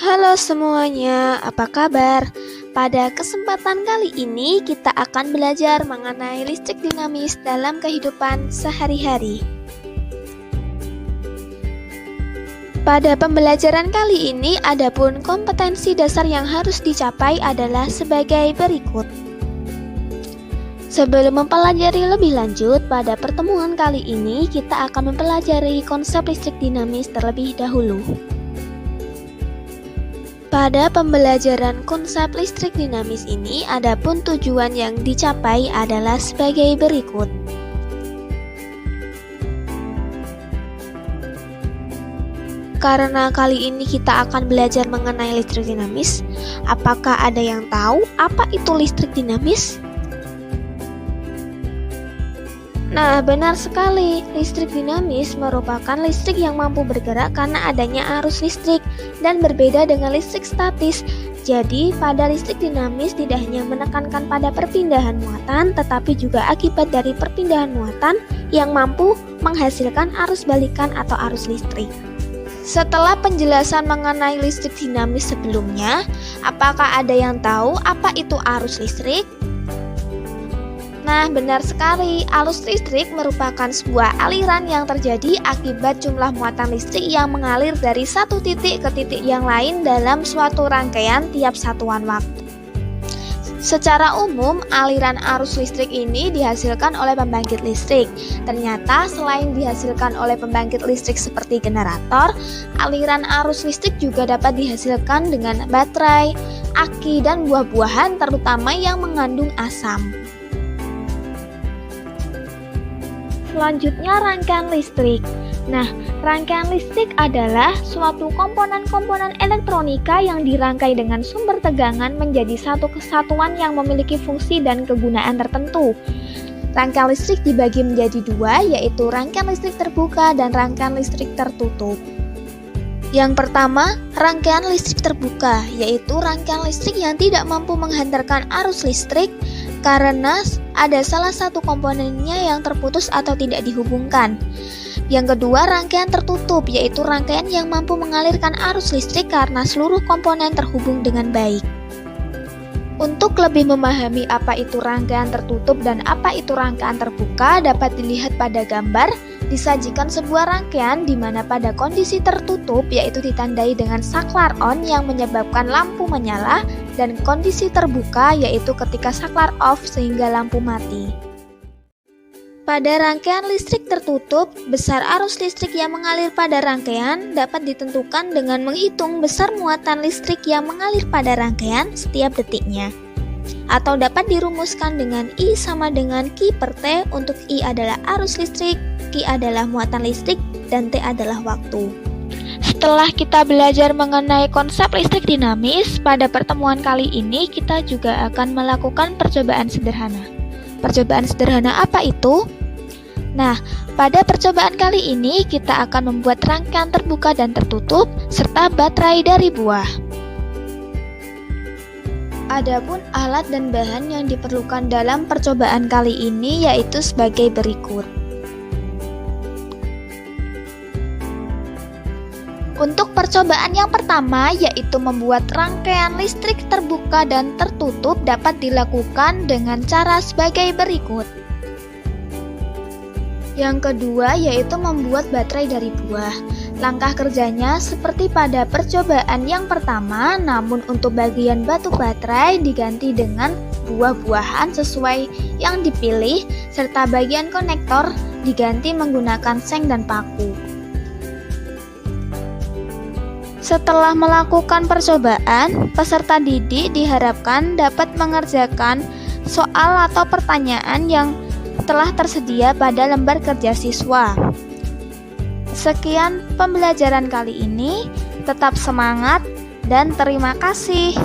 Halo semuanya, apa kabar? Pada kesempatan kali ini kita akan belajar mengenai listrik dinamis dalam kehidupan sehari-hari. Pada pembelajaran kali ini, adapun kompetensi dasar yang harus dicapai adalah sebagai berikut. Sebelum mempelajari lebih lanjut, pada pertemuan kali ini kita akan mempelajari konsep listrik dinamis terlebih dahulu. Pada pembelajaran konsep listrik dinamis ini, adapun tujuan yang dicapai adalah sebagai berikut. Karena kali ini kita akan belajar mengenai listrik dinamis, apakah ada yang tahu apa itu listrik dinamis? Nah, benar sekali. Listrik dinamis merupakan listrik yang mampu bergerak karena adanya arus listrik dan berbeda dengan listrik statis. Jadi, pada listrik dinamis tidak hanya menekankan pada perpindahan muatan, tetapi juga akibat dari perpindahan muatan yang mampu menghasilkan arus balikan atau arus listrik. Setelah penjelasan mengenai listrik dinamis sebelumnya, apakah ada yang tahu apa itu arus listrik? Nah, benar sekali, arus listrik merupakan sebuah aliran yang terjadi akibat jumlah muatan listrik yang mengalir dari satu titik ke titik yang lain dalam suatu rangkaian tiap satuan waktu. Secara umum, aliran arus listrik ini dihasilkan oleh pembangkit listrik. Ternyata, selain dihasilkan oleh pembangkit listrik seperti generator, aliran arus listrik juga dapat dihasilkan dengan baterai, aki, dan buah-buahan terutama yang mengandung asam. Selanjutnya, rangkaian listrik. Nah, rangkaian listrik adalah suatu komponen-komponen elektronika yang dirangkai dengan sumber tegangan menjadi satu kesatuan yang memiliki fungsi dan kegunaan tertentu. Rangkaian listrik dibagi menjadi dua, yaitu rangkaian listrik terbuka dan rangkaian listrik tertutup. Yang pertama, rangkaian listrik terbuka, yaitu rangkaian listrik yang tidak mampu menghantarkan arus listrik karena ada salah satu komponennya yang terputus atau tidak dihubungkan. Yang kedua, rangkaian tertutup, yaitu rangkaian yang mampu mengalirkan arus listrik karena seluruh komponen terhubung dengan baik. Untuk lebih memahami apa itu rangkaian tertutup dan apa itu rangkaian terbuka, dapat dilihat pada gambar. Disajikan sebuah rangkaian di mana pada kondisi tertutup, yaitu ditandai dengan saklar on yang menyebabkan lampu menyala, dan kondisi terbuka yaitu ketika saklar off sehingga lampu mati. Pada rangkaian listrik tertutup, besar arus listrik yang mengalir pada rangkaian dapat ditentukan dengan menghitung besar muatan listrik yang mengalir pada rangkaian setiap detiknya. Atau dapat dirumuskan dengan I sama dengan Q per T, untuk I adalah arus listrik, Q adalah muatan listrik, dan T adalah waktu. Setelah kita belajar mengenai konsep listrik dinamis, pada pertemuan kali ini kita juga akan melakukan percobaan sederhana. Percobaan sederhana apa itu? Nah, pada percobaan kali ini kita akan membuat rangkaian terbuka dan tertutup serta baterai dari buah. Adapun alat dan bahan yang diperlukan dalam percobaan kali ini yaitu sebagai berikut. Untuk percobaan yang pertama, yaitu membuat rangkaian listrik terbuka dan tertutup, dapat dilakukan dengan cara sebagai berikut. Yang kedua, yaitu membuat baterai dari buah. Langkah kerjanya seperti pada percobaan yang pertama, namun untuk bagian batu baterai diganti dengan buah-buahan sesuai yang dipilih, serta bagian konektor diganti menggunakan seng dan paku. Setelah melakukan percobaan, peserta didik diharapkan dapat mengerjakan soal atau pertanyaan yang telah tersedia pada lembar kerja siswa. Sekian pembelajaran kali ini, tetap semangat dan terima kasih.